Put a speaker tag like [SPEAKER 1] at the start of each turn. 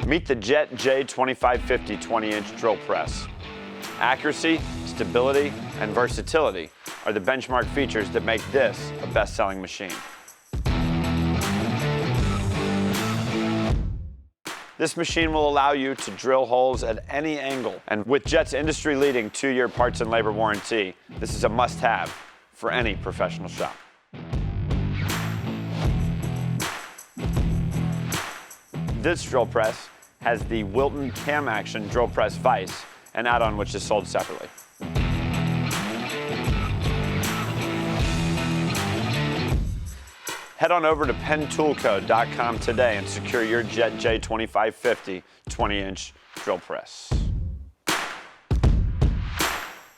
[SPEAKER 1] Meet the Jet J2550 20-inch drill press. Accuracy, stability, and versatility are the benchmark features that make this a best-selling machine. This machine will allow you to drill holes at any angle, and with Jet's industry-leading 2-year parts and labor warranty, this is a must-have for any professional shop. This drill press has the Wilton Cam Action drill press vise, an add-on which is sold separately. Head on over to pentoolco.com today and secure your Jet J2550 20-inch drill press.